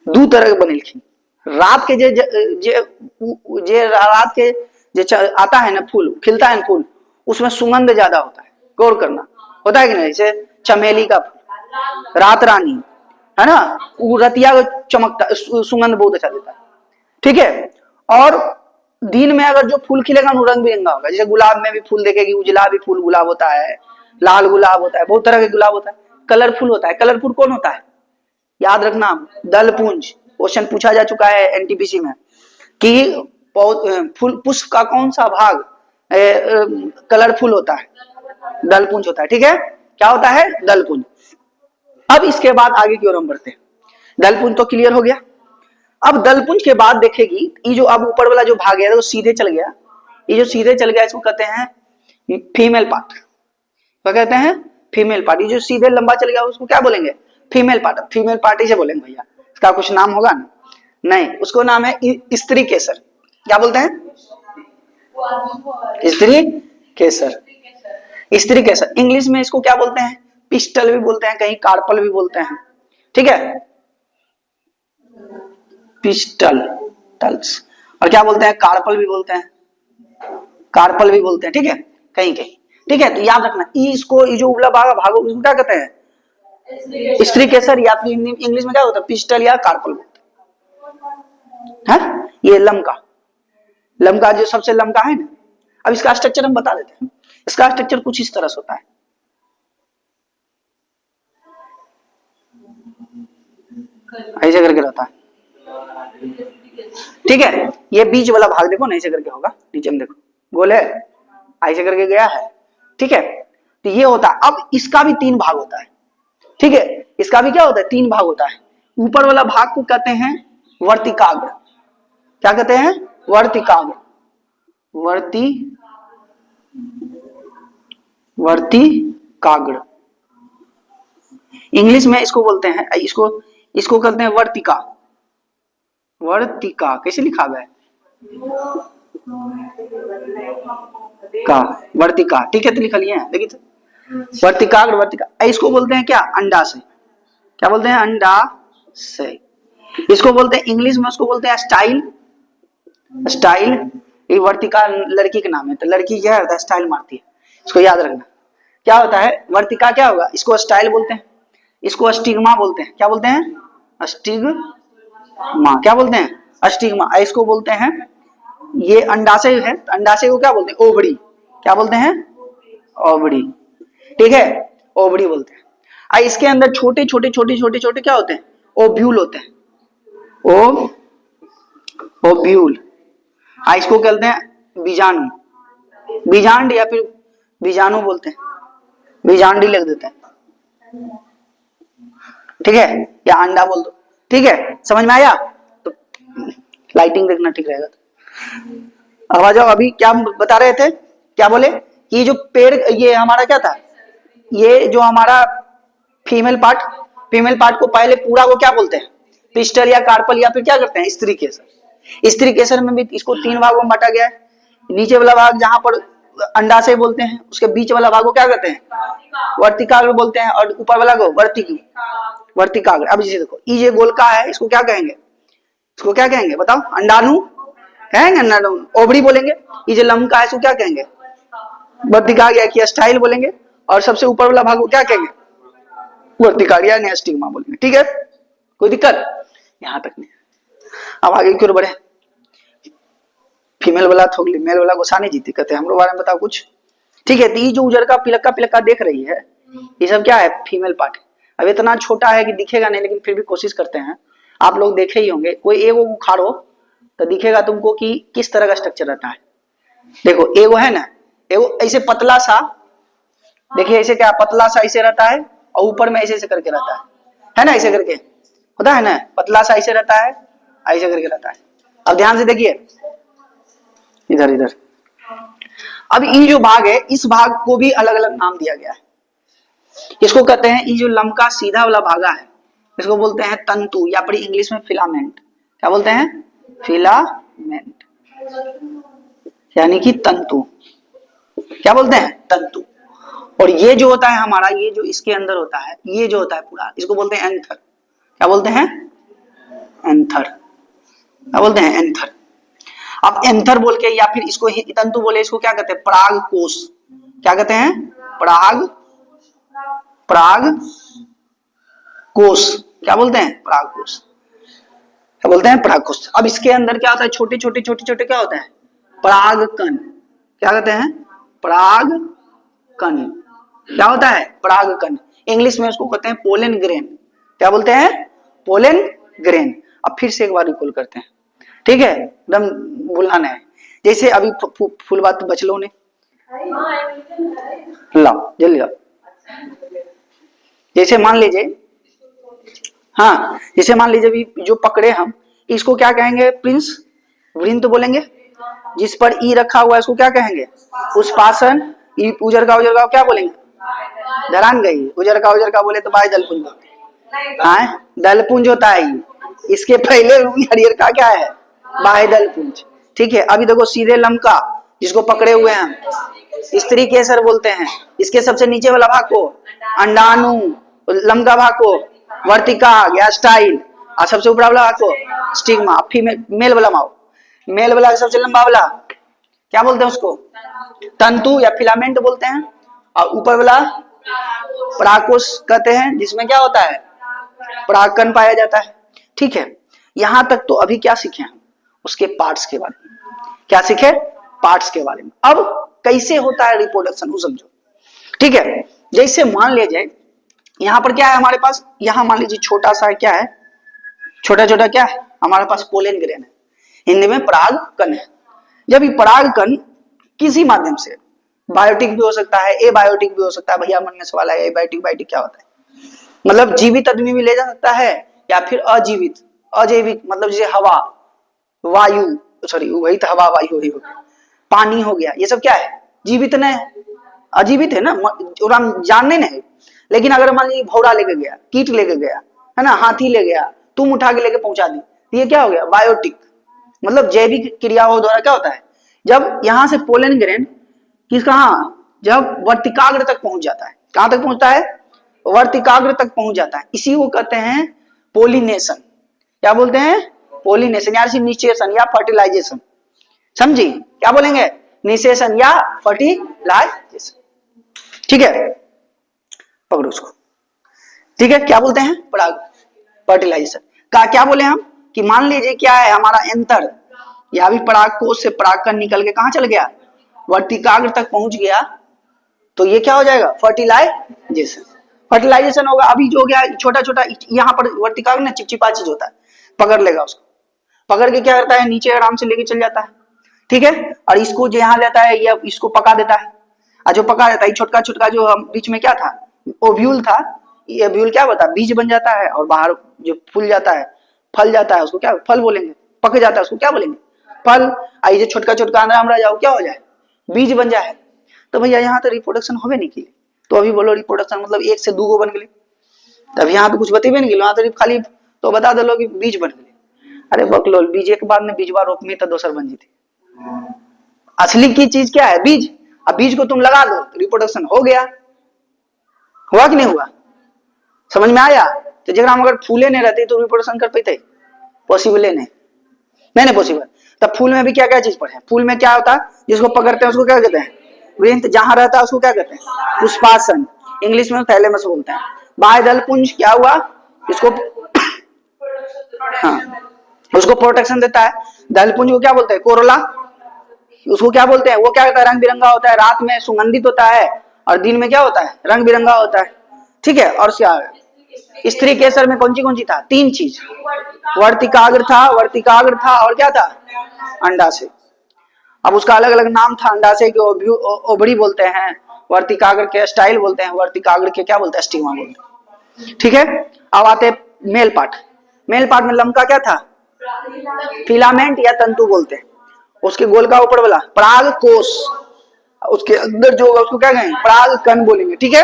Speaker 1: दो तरह के बनेलखिन। रात के जे रात के जे आता है ना फूल, खिलता है ना फूल, उसमें सुगंध ज्यादा होता है। गौर करना, होता है कि नहीं? जैसे चमेली का फूल, रात रानी, है ना, वो रतिया को चमकता, सुगंध बहुत अच्छा देता है, ठीक है। और दिन में अगर जो फूल खिलेगा वो रंग बिरंगा होगा, जैसे गुलाब में भी फूल देखेगी, उजला भी फूल गुलाब होता है, लाल गुलाब होता है, बहुत तरह के गुलाब होता है, कलरफुल होता है। कलरफुल कौन होता है? याद रखना, दलपुंज। क्वेश्चन पूछा जा चुका है एनटीपीसी में कि फूल पुष्प का कौन सा भाग कलरफुल होता है? दलपुंज होता है, ठीक है। क्या होता है? दलपुंज। अब इसके बाद आगे की ओर हम बढ़ते हैं। दलपुंज तो क्लियर हो गया। अब दलपुंज के बाद देखेगी, ये जो अब ऊपर वाला जो भाग गया वो सीधे चल गया, ये जो सीधे चल गया इसको कहते हैं फीमेल पार्ट। क्या कहते हैं? Female part. ये जो सीधे लंबा चल गया उसको क्या बोलेंगे? Female part. फीमेल पार्ट ही से बोलेंगे भैया, इसका कुछ नाम होगा ना? नहीं, उसको नाम है स्त्री केसर। क्या बोलते हैं? स्त्री केसर। स्त्री केसर। इंग्लिश में इसको क्या बोलते हैं? पिस्टल भी बोलते हैं, कहीं कार्पल भी बोलते हैं, ठीक है, पिस्टल टल्स। और क्या बोलते हैं? कार्पल भी बोलते हैं, कार्पल भी बोलते हैं, ठीक है, कहीं कहीं, ठीक है। तो याद रखना, इसको ये जो उबला भागो इसको क्या कहते हैं? स्त्री केसर, या फिर इंग्लिश में क्या होता है? पिस्टल या कार्पल बोलते हैं। ये लमका जो सबसे लमका है ना। अब इसका स्ट्रक्चर हम बता देते हैं। इसका स्ट्रक्चर कुछ इस तरह से होता है, ऐसे करके रहता है, ठीक है। ये बीच वाला भाग देखो ना, ऐसे करके होगा, नीचे में देखो गोल है, ऐसे करके गया है, ठीक है। तो ये होता है। अब इसका भी 3 भाग होता है, ठीक है। इसका भी क्या होता है? 3 भाग होता है। ऊपर वाला भाग को कहते हैं वर्तिकाग्र। क्या कहते हैं? वर्तिकाग्र। वर्तिकाग्र। इंग्लिश में इसको बोलते हैं, इसको कहते हैं वर्तिका। वर्तिका कैसे लिखा गया है? का वर्तिका, ठीक है, तो लिख लिए हैं, देखिए तो वर्तिकाग्र, वर्तिका। इसको बोलते हैं क्या? अंडा से। क्या बोलते हैं? अंडा से। इसको बोलते हैं इंग्लिश में, उसको बोलते हैं स्टाइल। स्टाइल। ये वर्तिका लड़की का नाम है, तो लड़की क्या होता है? स्टाइल मारती है, इसको याद रखना। क्या होता है? वर्तिका क्या होगा? इसको स्टाइल बोलते हैं, इसको स्टिग्मा बोलते हैं। क्या बोलते हैं? स्टिग्मा। क्या बोलते हैं? स्टिग्मा। इसको बोलते हैं, ये अंडाशय है, अंडाशय को क्या बोलते हैं? ओवरी। क्या बोलते हैं? ओवरी, ठीक है, ओवरी बोलते हैं। इसके अंदर छोटे छोटे छोटे छोटे छोटे क्या होते हैं? ओव्यूल होते हैं। ओव्यूल। इसको कहते हैं बीजाणु, बीजांड या फिर बीजाणु बोलते हैं, बीजांडी लिख देते हैं, ठीक है, या अंडा बोल दो, ठीक है। समझ में आया? तो लाइटिंग देखना ठीक रहेगा। अब आ जाओ, अभी क्या बता रहे थे? क्या बोले? ये जो पेड़, ये हमारा क्या था? ये जो हमारा फीमेल पार्ट को पहले पूरा को क्या बोलते हैं? पिस्टल या कार्पल, या फिर क्या करते हैं? स्त्री केसर। स्त्री केसर में भी इसको 3 भागों में बांटा गया है। नीचे वाला भाग जहां पर अंडाशय बोलते हैं, उसके बीच वाला भाग को क्या कहते हैं? वर्तिकाग्र बोलते हैं, और ऊपर वाला को वर्तिकाग्र। अब जैसे देखो, ये गोलका है, इसको क्या कहेंगे? इसको क्या कहेंगे बताओ? अंडाणु कहेंगे, अंडाणु। ओवरी बोलेंगे। ये जो लमका है इसको क्या कहेंगे? वर्तिकाग्र या कि स्टाइल बोलेंगे। और सबसे ऊपर वाला भाग को क्या कहेंगे? वर्तिकाग्र या स्टिग्मा बोलेंगे, ठीक है। कोई दिक्कत? यहां तक नहीं। अब आगे की ओर बढ़े। फीमेल वाला थोगली, मेल वाला गोसा नहीं जीती, कहते हैं हम लोग बारे में बताओ कुछ, ठीक है। तो ये जो उजर का पिलक्का पिलक्का देख रही है, ये सब क्या है? Female part. अब इतना छोटा है कि दिखेगा नहीं, लेकिन फिर भी कोशिश करते हैं। आप लोग देखे ही होंगे, कोई एगो उखाड़ो तो दिखेगा तुमको कि किस तरह का स्ट्रक्चर रहता है। देखो एगो है ना, एगो ऐसे पतला सा, देखिए ऐसे क्या पतला सा ऐसे रहता है, और ऊपर में ऐसे ऐसे करके रहता है ना, ऐसे करके होता है ना, पतला सा ऐसे रहता है, ऐसे करके रहता है। अब ध्यान से देखिए, इधर इधर। अब ये जो भाग है, इस भाग को भी अलग अलग नाम दिया गया है। इसको कहते हैं, ये जो लंबका सीधा वाला भागा है, इसको बोलते हैं तंतु, या फिर इंग्लिश में फिलामेंट। क्या बोलते हैं? फिलामेंट, यानी कि तंतु। क्या बोलते हैं? तंतु। और ये जो होता है हमारा, ये जो इसके अंदर होता है, ये जो होता है पूरा, इसको बोलते हैं एंथर। क्या बोलते हैं? एंथर। क्या बोलते हैं? एंथर। अब एंथर बोल के, या फिर इसको तंतु बोले, इसको क्या कहते हैं? पराग कोष। क्या कहते हैं? पराग पराग कोश, क्या बोलते हैं? पराग कोश, क्या बोलते हैं? पराग कोश। अब इसके अंदर क्या होता है? छोटे छोटे छोटे छोटे क्या होते हैं? पराग कण, क्या कहते हैं? पराग कण। क्या होता है? पराग कण। इंग्लिश में उसको कहते हैं पोलन ग्रेन। क्या बोलते हैं? Pollen grain. अब फिर से एक बार रिकॉल करते हैं, ठीक है? एकदम भूलना नहीं। जैसे अभी फुल बात बच लो ने, लाओ जल्दी लाओ। जैसे मान लीजिए, हाँ जैसे मान लीजिए भी जो पकड़े हम, इसको क्या कहेंगे प्रिंस? वृंत बोलेंगे। जिस पर ई रखा हुआ है इसको क्या कहेंगे? पुष्पासन। ई उजर का क्या बोलेंगे? धरान गई। उजर का बोले तो बाय दलपुंज बोलते हैं। हाँ दलपुंज होता है। इसके पहले हरियर का क्या है? बाय दलपुंज। ठीक है, अभी देखो सीधे लमका जिसको पकड़े हुए हैं स्त्री केसर बोलते हैं। इसके सबसे नीचे वाला भाग को अंडाणु, लमका भाग को वर्तिका या स्टाइल, और सबसे ऊपर वाला भाग को स्टिग्मा। मेल वाला माओ, मेल वाला सबसे लंबा वाला क्या बोलते हैं? उसको तंतु या फिलामेंट बोलते हैं। और ऊपर वाला परागकोश कहते हैं, जिसमें क्या होता है? परागकण पाया जाता है। ठीक है, यहां तक तो अभी क्या सीखे हम? उसके पार्ट्स के बारे में। क्या सीखे? पार्ट्स के बारे में। अब कैसे होता है रिप्रोडक्शन वो समझो। ठीक है, जैसे मान लीजिए यहां पर क्या है हमारे पास? यहां मान लीजिए छोटा सा क्या है? छोटा छोटा क्या है हमारे पास? पोलन ग्रेन है, हिंदी में पराग कण है। जब ये पराग कण किसी माध्यम से, बायोटिक भी हो सकता है, एबायोटिक भी हो सकता है। भैया मन में सवाल है एबायोटिक बायोटिक क्या होता है? मतलब जीवित आदमी भी ले जा सकता है या फिर अजीवित, अजैविक मतलब जैसे हवा, वायु, सॉरी वही तो हवा वायु ही हो गया, पानी हो गया, ये सब क्या है? जीवित नहीं है, अजीवित है ना, और हम जानने नहीं। लेकिन अगर मान लीजिए भौरा लेके गया, कीट लेके गया, है ना, हाथी ले गया, तुम उठा के लेके पहुंचा दी, ये क्या हो गया? बायोटिक। मतलब जैविक क्रियाओं द्वारा क्या होता है? जब यहां से पोलन ग्रेन किस कहा? जब वर्तिकाग्र तक पहुंच जाता है। कहां तक पहुंचता है? वर्तिकाग्र तक पहुंच जाता है। इसी को कहते हैं पोलिनेशन। क्या बोलते हैं? पोलिनेशन या निषेचन या फर्टिलाइजेशन। समझी? क्या बोलेंगे? निषेचन या फर्टिलाइजेशन। ठीक है, पकड़ो उसको। ठीक है, क्या बोलते हैं? पराग फर्टिलाइजेशन का क्या बोले हम? कि मान लीजिए क्या है हमारा एंतर, या भी परागकोश से परागकण निकल के कहां चल गया? वर्तिकाग्र तक पहुंच गया, तो ये क्या हो जाएगा? फर्टिलाइजेशन। फर्टिलाइजेशन होगा। अभी जो हो गया छोटा छोटा यहाँ पर वर्तिकाग्र में चिपचिपा चीज होता है, पकड़ लेगा उसको, पकड़ के क्या करता है? नीचे आराम से लेके चल जाता है। ठीक है, और इसको जो यहाँ लेता है ये इसको पका देता है, और जो पका देता है छोटका छोटका जो बीच में क्या था? ओव्यूल था। ये ओव्यूल क्या होता है? बीज बन जाता है, और बाहर जो फूल जाता है, फल जाता है, उसको क्या फल बोलेंगे? पक जाता है उसको क्या बोलेंगे? फल। आई जो छोटका छोटका अंदर हम रह जाओ क्या हो जाए? बीज बन जाए। तो भैया यहाँ तो रिप्रोडक्शन होवे नहीं की, तो अभी बोलो रिप्रोडक्शन मतलब 1 से 2 गो बन गए। तब यहाँ तो कुछ बतेबे नहीं, वहां तो खाली तो बता दो कि बीज बन गए। अरे बकलोल, बीज एक बार में बीजवा रोप में तो दोसर बन जीती। असली की चीज क्या है? बीज। अब बीज को तुम लगा दो, रिप्रोडक्शन हो गया। हुआ कि नहीं हुआ? समझ में आया? तो जगह हम अगर फूले नहीं रहते तो रिप्रोडक्शन कर पाते? पॉसिबल नहीं, नहीं पॉसिबल। तब फूल में भी क्या क्या चीज पढ़े? फूल में क्या होता है? जिसको पकड़ते हैं उसको क्या कहते हैं? वृंत। जहां रहता है उसको क्या कहते हैं? पुष्पासन। इंग्लिश में थैलेमस बोलते हैं। बाह्य दलपुंज क्या हुआ? इसको हाँ उसको प्रोटेक्शन देता है। दलपुंज को क्या बोलते हैं? कोरोला। उसको क्या बोलते हैं? वो क्या होता है? रंग बिरंगा होता है, रात में सुगंधित होता है और दिन में क्या होता है? रंग बिरंगा होता है। ठीक है, और क्या स्त्री केसर में कौन सी था? 3 चीज। वर्तिकाग्र था, वर्तिकाग्र था, और क्या था? अंडाशय। अब उसका अलग अलग नाम था। अंडाशय के ओवरी बोलते हैं, वर्तिकाग्र के स्टाइल बोलते हैं, वर्तिकाग्र के क्या बोलते हैं? स्टिग्मा बोलते हैं। ठीक है, अब आते मेल पार्ट। मेल पार्ट में लमका क्या था? फिलामेंट या तंतु बोलते हैं। उसके गोल का ऊपर वाला पराग कोश, उसके अंदर जो होगा उसको क्या कहेंगे? पराग कण बोलेंगे। ठीक है,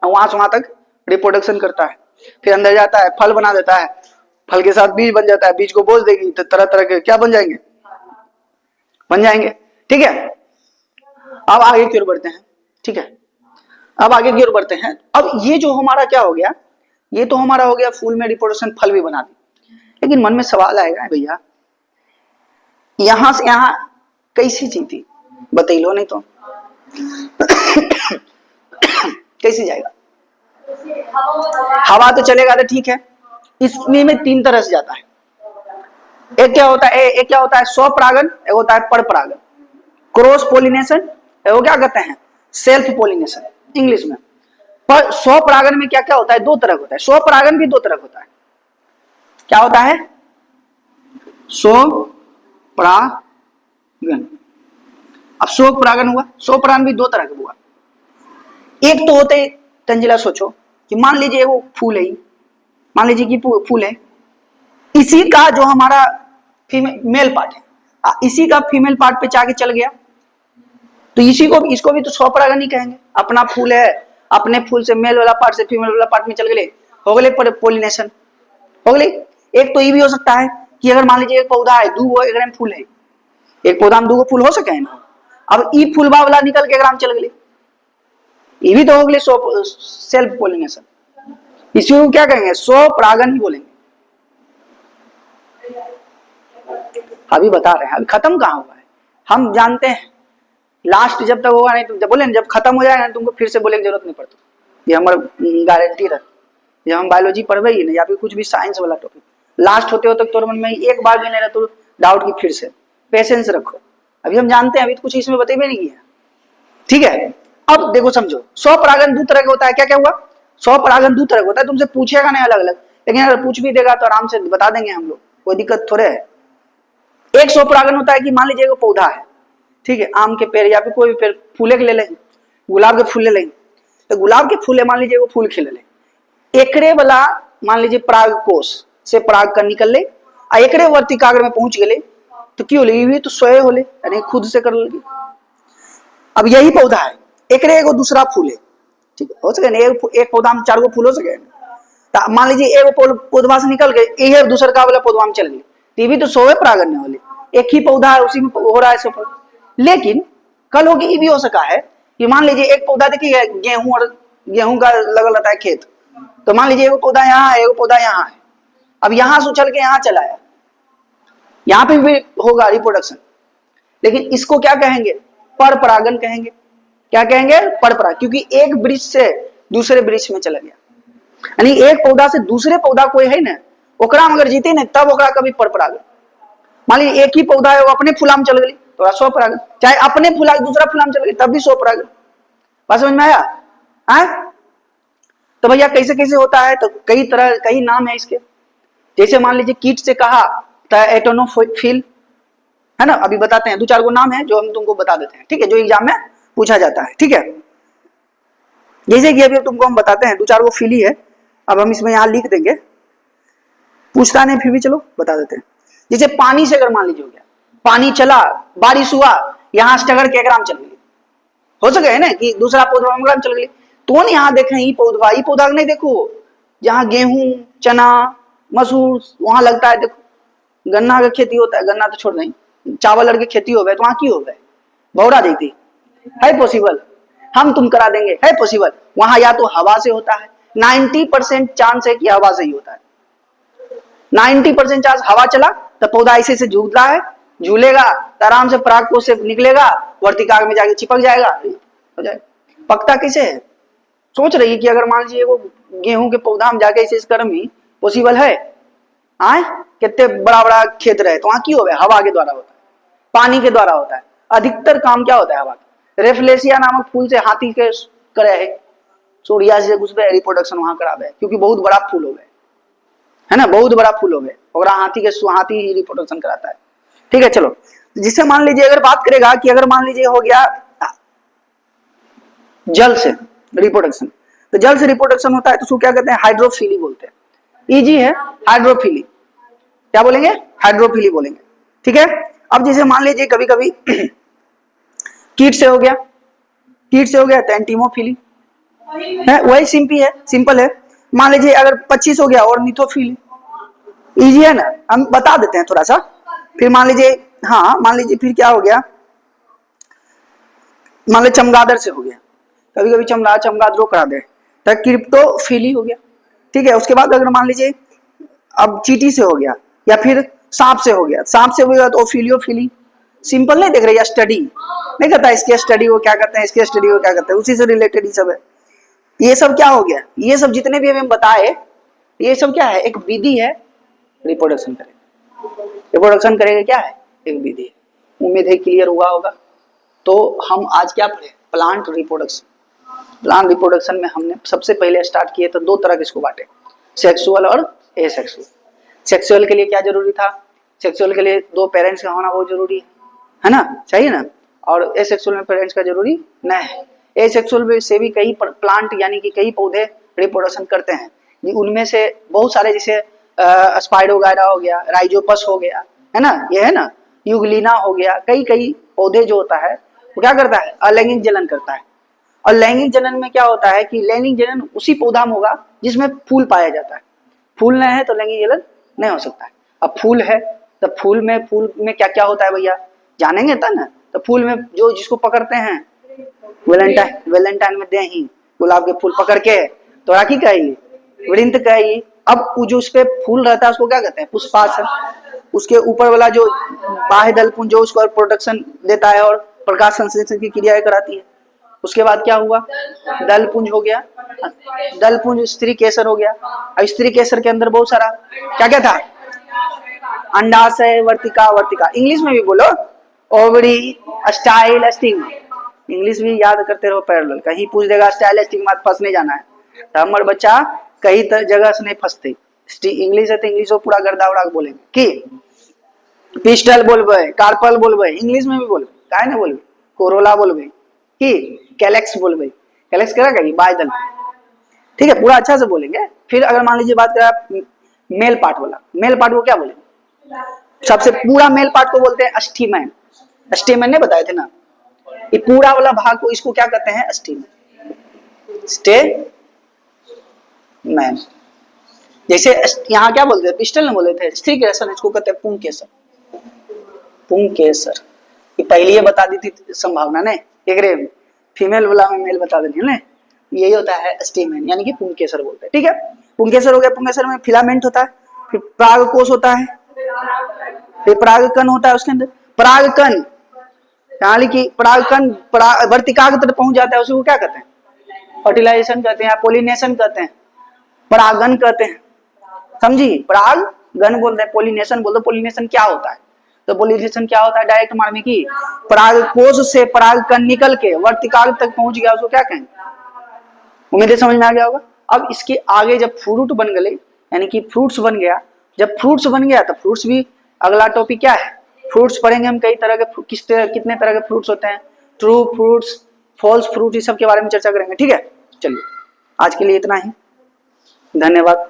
Speaker 1: वहां से वहां तक रिप्रोडक्शन करता है, फिर अंदर जाता है, फल बना देता है, फल के साथ बीज बन जाता है, बीज को बोझ देगी तो तरह तरह के क्या बन जाएंगे? बन जाएंगे। ठीक है, अब आगे की ओर बढ़ते हैं। ठीक है, अब आगे की ओर बढ़ते हैं। अब ये जो हमारा क्या हो गया? ये तो हमारा हो गया फूल में रिप्रोडक्शन, फल भी बना दी। लेकिन मन में सवाल आएगा भैया यहां से यहां कैसी चीज थी? बतैलो नहीं तो कैसे जाएगा? हवा तो चलेगा तो ठीक है, इसमें में 3 तरह से जाता है। एक क्या होता है, एक क्या होता है स्वपरागन, एक होता है परपरागन। क्रॉस पोलिनेशन, वो क्या कहते हैं सेल्फ पोलिनेशन इंग्लिश में। पर स्वपरागन में क्या क्या होता है, 2 तरह होता है। स्वपरागन भी 2 तरह होता है। क्या होता है? स्वपरागन। अब स्वपरागन हुआ, स्वपरागन भी 2 तरह का हुआ। एक तो होते, तंजिला सोचो कि मान लीजिए वो फूल है, मान लीजिए कि फूल है, इसी का जो हमारा मेल पार्ट है, इसी का फीमेल पार्ट पे जाके चल गया, तो इसी को इसको भी तो स्वपरागन ही कहेंगे। अपना फूल है, अपने फूल से मेल वाला पार्ट से फीमेल वाला पार्ट में चल गए, हो गए पोलिनेशन, हो गई। एक तो ये भी हो सकता है कि अगर मान लीजिए एक पौधा है, 2 एकड़ में फूल है, एक पौधा में 2 फूल हो सके ना, अब ई फूलबा वाला निकल के ग्राम चल गए, ये भी तो हो गए सेल्फ पोलिनेशन। इसी को क्या कहेंगे? स्वपरागन ही बोलेंगे। अभी बता रहे हैं, अभी खत्म कहाँ हुआ है, हम जानते हैं लास्ट जब तक होगा नहीं, तुम जब बोले जब खत्म हो जाएगा तुमको फिर से बोले की जरूरत नहीं पड़ती, ये हमारा गारंटी रहे। जब हम बायोलॉजी पढ़वे ही नहीं या फिर कुछ भी साइंस वाला टॉपिक, लास्ट होते होते तो मन में एक बार भी नहीं रहा तो डाउट की फिर से पेशेंस रखो। अभी हम जानते हैं, अभी तो कुछ इसमें बताइए नहीं किया, ठीक है। अब देखो समझो, स्वपरागन 2 तरह का होता है। क्या क्या हुआ? स्वपरागन 2 तरह का होता है, तुमसे पूछेगा नहीं अलग अलग, लेकिन अगर पूछ भी देगा तो आराम से बता देंगे हम लोग, कोई दिक्कत थोड़े है। एक स्वपरागन होता है कि मान लीजिए पौधा है, ठीक है, आम के पेड़ या फिर कोई भी पेड़, फूले के ले लेंगे, गुलाब के फूल ले लेंगे, तो गुलाब के फूले मान लीजिए वो फूल खिले ले, एकरे वाला मान लीजिए पराग कोष से पराग कर निकल ले, एकरे वर्तिकाग्र में पहुंच गए, तो क्यों ले, भी तो स्वयं हो ले, यानी खुद से कर लेगी। अब यही पौधा है, एकरे एगो दूसरा फूल है, ठीक है, हो सके ना एक पौधा में 4 गो फूल हो सके, तो मान लीजिए एगो पौधा से निकल गए, यही दूसर का वाला पौधा में चल गए, ये भी तो स्वयं परागन वाले, एक ही पौधा है उसी में हो रहा है सब। लेकिन कल होगी ये भी हो सका है कि मान लीजिए एक पौधा देखिए गेहूं, और गेहूं का लगल रहता है खेत, तो मान लीजिए एगो पौधा यहाँ है, एगो पौधा यहाँ है, अब यहाँ से उछल के यहाँ चला है, यहाँ पे भी होगा रिप्रोडक्शन, लेकिन इसको क्या कहेंगे? परपरागन कहेंगे। क्या कहेंगे? परपरागन, क्योंकि एक वृक्ष से दूसरे वृक्ष में चला गया, यानी एक पौधा से दूसरे पौधा कोई है ना, ओकरा में अगर जीते ना तब ओकरा कभी परपरागन। मान लीजिए एक ही पौधा है, वो अपने फूला में चल गई तो स्वपरागन, चाहे अपने फूला दूसरा फूला में चल गई तब भी स्वपरागन। बात समझ में आया? तो भैया कैसे कैसे होता है, तो कई तरह, कई नाम है इसके। जैसे मान लीजिए कीट से कहा तो एटोनोफिल है ना, अभी बताते हैं, 2-4 गो नाम है जो हम तुमको बता देते हैं, ठीक है, जो एग्जाम में पूछा जाता है, ठीक है। जैसे कि अभी तुमको हम बताते हैं, 2-4 गो फिली है, अब हम इसमें यहाँ लिख देंगे, पूछता नहीं फिर भी चलो बता देते हैं। जैसे पानी से अगर मान लीजिए हो गया, पानी चला, बारिश हुआ, यहाँ स्टगर के ग्राम चल गई, हो सके है ना कि दूसरा पौधा ग्राम चल गई, तो यहाँ देखें ये पौधा नहीं देखो, जहाँ गेहूं, चना, मसूर वहां लगता है, देखो गन्ना का खेती होता है, गन्ना तो छोड़ नहीं, चावल की खेती हो गए, तो वहां की हो गए भौरा देखती है, पॉसिबल, हम तुम करा देंगे, है पॉसिबल। वहां या तो हवा से होता है, 90% चांस है कि हवा से ही होता है, 90% चांस हवा चला तो पौधा ऐसे से झूल रहा है, झूलेगा तो आराम से परागकोश से निकलेगा, वर्तिकाग्र में जाके चिपक जाएगा, हो जाए। पकता कैसे है? सोच रही है कि अगर मान लीजिए वो गेहूं के पौधा में जाके इसे कर्म ही पॉसिबल है, आए कितने बड़ा बड़ा खेत रहे, तो वहां की हो गया, हवा के द्वारा होता है, पानी के द्वारा होता है। अधिकतर काम क्या होता है हवा का। रेफ्लेसिया नामक फूल से हाथी के करे है, सोरिया से घुस गए, रिप्रोडक्शन वहां करावे, क्योंकि बहुत बड़ा फूल हो गए, है ना, बहुत बड़ा फूल हो गए, और हाथी ही रिप्रोडक्शन कराता है, ठीक है। चलो, जिससे मान लीजिए अगर बात करेगा कि अगर मान लीजिए हो गया जल से रिप्रोडक्शन, तो जल से रिप्रोडक्शन होता है तो उसको क्या कहते हैं? हाइड्रोफिली बोलते हैं। इजी है, हाइड्रोफिली, क्या बोलेंगे? हाइड्रोफिली बोलेंगे, ठीक है। अब जैसे मान लीजिए कभी कभी कीट से हो गया, कीट से हो गया तो एंटीमोफिली है, वही सिंपल है। मान लीजिए अगर 25 हो गया और निथोफिली, इजी है ना, हम बता देते हैं थोड़ा सा। फिर मान लीजिए, हाँ मान लीजिए फिर क्या हो गया, मान लीजिए चमगादड़ से हो गया, कभी कभी चमगादड़ों करा दे तो क्रिप्टोफिली हो गया, ठीक है। उसके बाद अगर मान लीजिए अब चींटी से हो गया, या फिर सांप से हो गया, सांप से हो गया तो ओफिलियोफिली। सिंपल नहीं देख रहे, स्टडी नहीं करता, इसके स्टडी को क्या करते हैं, इसके स्टडी को क्या करते हैं, उसी से रिलेटेड ही सब है। ये सब क्या हो गया, ये सब जितने भी हमें बताए ये सब क्या है, एक विधि है रिप्रोडक्शन करेगा। रिप्रोडक्शन करेगा क्या है, एक विधि है। उम्मीद है क्लियर हुआ होगा। तो हम आज क्या पढ़े, प्लांट रिप्रोडक्शन। प्लांट रिप्रोडक्शन में हमने सबसे पहले स्टार्ट किए तो दो तरह के इसको बांटे, सेक्सुअल और एसेक्सुअल। सेक्सुअल के लिए क्या जरूरी था, सेक्सुअल के लिए दो पेरेंट्स का होना बहुत जरूरी है ना, चाहिए ना। और एसेक्सुअल में पेरेंट्स का जरूरी नहीं है। एसेक्सुअल से भी कई प्लांट यानी कि कई पौधे रिप्रोडक्शन करते हैं। उनमें से बहुत सारे जैसे स्पाइडोगायरा हो गया, राइजोपस हो गया, है ना, ये है ना, यूग्लिना हो गया, कई कई पौधे जो होता है वो क्या करता है, अलैंगिक जनन करता है। और लैंगिक जनन में क्या होता है कि लैंगिक जनन उसी पौधा में होगा जिसमें फूल पाया जाता है। फूल नहीं है तो लैंगिक जनन नहीं हो सकता है। अब फूल है तो फूल में क्या क्या होता है भैया, जानेंगे तब ना। तो फूल में जो जिसको पकड़ते हैं, वैलेंटाइन में दे ही गुलाब के फूल पकड़ के तो राखी कही, वृंत कही। अब जो उस पे फूल रहता है उसको क्या कहते हैं, पुष्पासन। उसके ऊपर वाला जो बाह्य दलपुंज जो उसको प्रोटेक्शन देता है और प्रकाश संश्लेषण की क्रियाएं कराती है। उसके बाद क्या हुआ, दलपुंज हो गया, दलपुंज स्त्री केसर हो गया। अब स्त्री केसर के अंदर बहुत सारा क्या क्या था, अंडाशय, वर्तिका, वर्तिका इंग्लिश में भी बोलो, ओवरी, स्टाइल, स्टिग्मा। इंग्लिश भी याद करते रहो पैरेलल, कहीं पूछ देगा स्टाइल स्टिग्मा फंस नहीं जाना है। तो हमारे बच्चा कहीं जगह से नहीं फंसते। इंग्लिश है तो इंग्लिश पूरा गर्दा उड़ा बोलेंगे कि पिस्टल बोलबे, कार्पल बोलबे, इंग्लिश में भी बोलबे, काहे ना बोलबे, कोरोला बोलबे कि कैलेक्स बोलबे, कैलेक्स क्या कहेगी, बायदल, ठीक है, पूरा अच्छा से बोलेंगे। फिर अगर मान लीजिए बात करें मेल पार्ट वाला, मेल पार्ट को क्या बोलेंगे, सबसे पूरा मेल पार्ट को बोलते हैं स्टीमैन। स्टेमन ने बताए थे ना, ये पूरा वाला भाग को इसको क्या कहते हैं, स्टेमन, स्टेमन। जैसे यहाँ क्या बोलते हैं, पिस्टल ने बोले थे, स्त्री केसर, इसको कहते हैं पुंकेसर, पुंकेसर। ये पहले ये बता दी थी संभावना ने, एक फीमेल वाला में मेल बता देनी है, यही होता है स्टेमन यानी कि पुंकेसर बोलते हैं। ठीक है, पुंकेसर हो गया। पुंकेसर में फिलामेंट होता है, फिर परागकोश होता है, फिर परागकण होता है। उसके अंदर परागकण यानी कि परागकण वर्तिकाग्र तक पहुंच जाता है, उसको क्या कहते हैं, फर्टिलाइजेशन कहते हैं, पोलिनेशन कहते हैं, परागन कहते हैं। समझी, परागन बोलते हैं, पोलिनेशन बोलते हैं। पोलिनेशन क्या होता है, तो पोलिनेशन क्या होता है, डायरेक्ट मारने की, परागकोश से परागकण निकल के वर्तिकाग्र तक पहुंच गया, उसको क्या कहेंगे। उम्मीद है समझ में आ गया होगा। अब इसके आगे जब फ्रूट बन गए यानी कि फ्रूट्स बन गया, जब फ्रूट्स बन गया तो फ्रूट्स भी अगला टॉपिक क्या है, फ्रूट्स पढ़ेंगे हम। कई तरह के कितने तरह के फ्रूट्स होते हैं, ट्रू फ्रूट्स, फॉल्स फ्रूट, इस सब के बारे में चर्चा करेंगे। ठीक है, चलिए आज के लिए इतना ही, धन्यवाद।